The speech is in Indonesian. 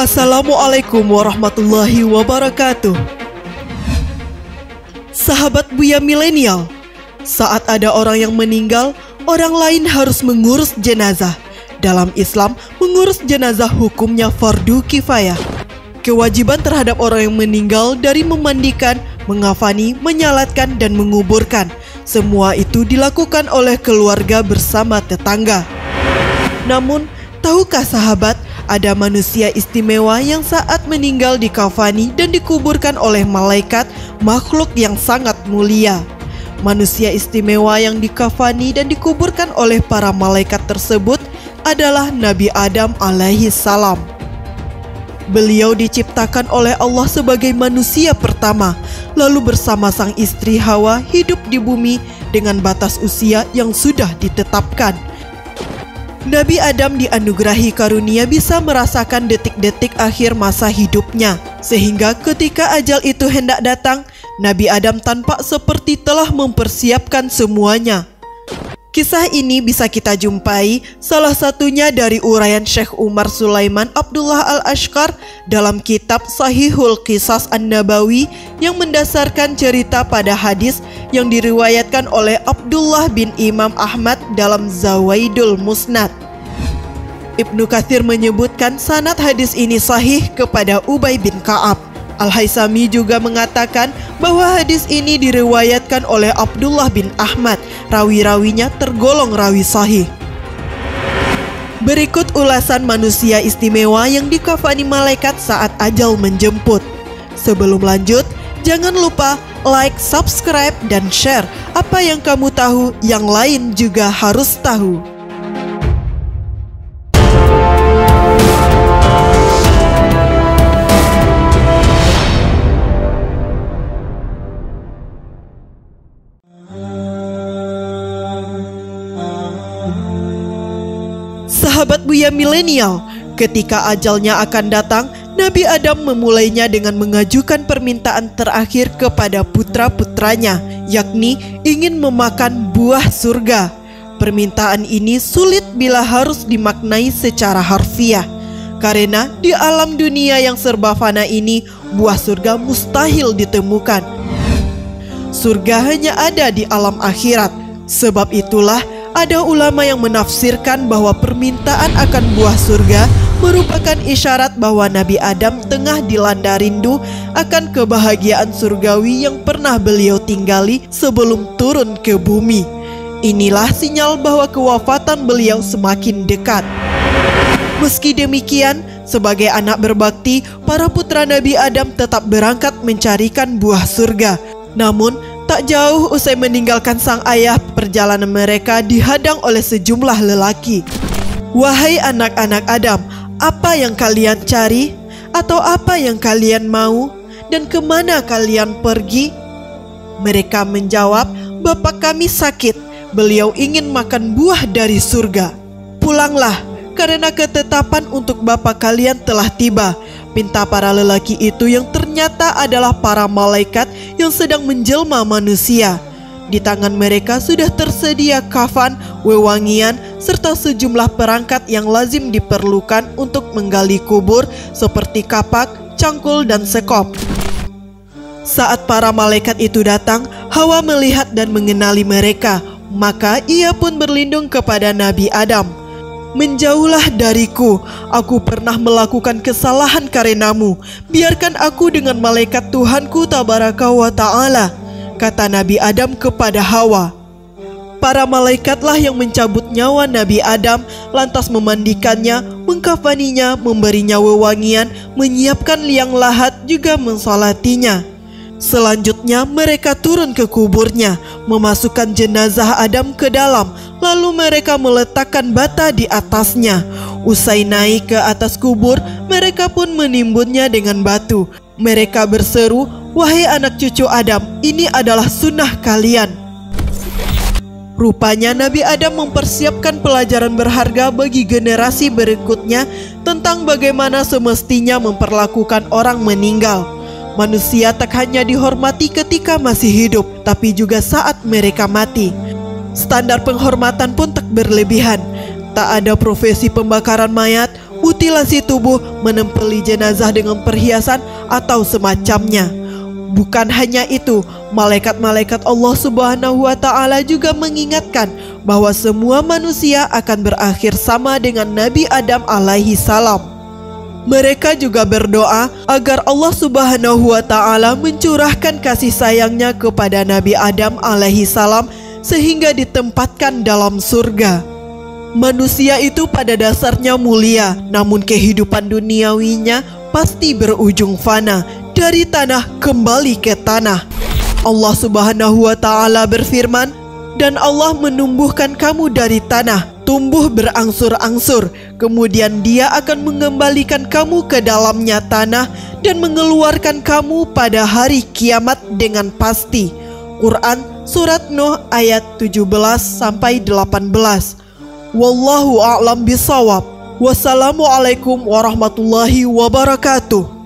Assalamualaikum warahmatullahi wabarakatuh. Sahabat Buya Milenial, saat ada orang yang meninggal, orang lain harus mengurus jenazah. Dalam Islam, mengurus jenazah hukumnya fardu kifayah. Kewajiban terhadap orang yang meninggal dari memandikan, mengafani, menyalatkan, dan menguburkan. Semua itu dilakukan oleh keluarga bersama tetangga. Namun, tahukah sahabat, ada manusia istimewa yang saat meninggal dikafani dan dikuburkan oleh malaikat, makhluk yang sangat mulia. Manusia istimewa yang dikafani dan dikuburkan oleh para malaikat tersebut adalah Nabi Adam alaihi salam. Beliau diciptakan oleh Allah sebagai manusia pertama, lalu bersama sang istri Hawa hidup di bumi dengan batas usia yang sudah ditetapkan. Nabi Adam dianugerahi karunia bisa merasakan detik-detik akhir masa hidupnya, sehingga ketika ajal itu hendak datang, Nabi Adam tampak seperti telah mempersiapkan semuanya. Kisah ini bisa kita jumpai salah satunya dari uraian Syekh Umar Sulaiman Abdullah Al-Ashqar dalam kitab Sahihul Qisas An-Nabawi yang mendasarkan cerita pada hadis yang diriwayatkan oleh Abdullah bin Imam Ahmad dalam Zawaidul Musnad. Ibnu Katsir menyebutkan sanad hadis ini sahih kepada Ubay bin Ka'ab. Al-Haisami juga mengatakan bahwa hadis ini diriwayatkan oleh Abdullah bin Ahmad. Rawi-rawinya tergolong rawi sahih. Berikut ulasan manusia istimewa yang dikafani malaikat saat ajal menjemput. Sebelum lanjut, jangan lupa like, subscribe, dan share. Apa yang kamu tahu, yang lain juga harus tahu. Sahabat Buya Milenial, ketika ajalnya akan datang, Nabi Adam memulainya dengan mengajukan permintaan terakhir kepada putra-putranya, yakni ingin memakan buah surga. Permintaan ini sulit bila harus dimaknai secara harfiah, karena di alam dunia yang serba fana ini, buah surga mustahil ditemukan. Surga hanya ada di alam akhirat. Sebab itulah ada ulama yang menafsirkan bahwa permintaan akan buah surga merupakan isyarat bahwa Nabi Adam tengah dilanda rindu akan kebahagiaan surgawi yang pernah beliau tinggali sebelum turun ke bumi. Inilah sinyal bahwa kewafatan beliau semakin dekat. Meski demikian, sebagai anak berbakti, para putra Nabi Adam tetap berangkat mencarikan buah surga. Namun, tak jauh usai meninggalkan sang ayah, perjalanan mereka dihadang oleh sejumlah lelaki. Wahai anak-anak Adam, apa yang kalian cari? Atau apa yang kalian mau? Dan kemana kalian pergi? Mereka menjawab, bapak kami sakit, beliau ingin makan buah dari surga. Pulanglah, karena ketetapan untuk bapak kalian telah tiba. Pinta para lelaki itu yang ternyata adalah para malaikat yang sedang menjelma manusia. Di tangan mereka sudah tersedia kafan, wewangian, serta sejumlah perangkat yang lazim diperlukan untuk menggali kubur seperti kapak, cangkul, dan sekop. Saat para malaikat itu datang, Hawa melihat dan mengenali mereka, maka ia pun berlindung kepada Nabi Adam. Menjauhlah dariku, aku pernah melakukan kesalahan karenamu. Biarkan aku dengan malaikat Tuhanku tabaraka wa ta'ala, kata Nabi Adam kepada Hawa. Para malaikatlah yang mencabut nyawa Nabi Adam, lantas memandikannya, mengkafaninya, memberinya wewangian, menyiapkan liang lahat, juga mensolatinya. Selanjutnya mereka turun ke kuburnya, memasukkan jenazah Adam ke dalam, lalu mereka meletakkan bata di atasnya. Usai naik ke atas kubur, mereka pun menimbunnya dengan batu. Mereka berseru, wahai anak cucu Adam, ini adalah sunnah kalian. Rupanya Nabi Adam mempersiapkan pelajaran berharga bagi generasi berikutnya tentang bagaimana semestinya memperlakukan orang meninggal. Manusia tak hanya dihormati ketika masih hidup, tapi juga saat mereka mati. Standar penghormatan pun tak berlebihan. Tak ada profesi pembakaran mayat, mutilasi tubuh, menempeli jenazah dengan perhiasan atau semacamnya. Bukan hanya itu, malaikat-malaikat Allah Subhanahu wa Ta'ala juga mengingatkan bahwa semua manusia akan berakhir sama dengan Nabi Adam alaihi salam. Mereka juga berdoa agar Allah Subhanahu wa Ta'ala mencurahkan kasih sayangnya kepada Nabi Adam alaihi salam sehingga ditempatkan dalam surga. Manusia itu pada dasarnya mulia, namun kehidupan duniawinya pasti berujung fana. Dari tanah kembali ke tanah. Allah Subhanahu wa Ta'ala berfirman, "Dan Allah menumbuhkan kamu dari tanah, tumbuh berangsur-angsur. Kemudian Dia akan mengembalikan kamu ke dalamnya tanah dan mengeluarkan kamu pada hari kiamat dengan pasti." Quran Surat Nuh ayat 17-18. Wallahu a'lam bishawab. Wassalamualaikum warahmatullahi wabarakatuh.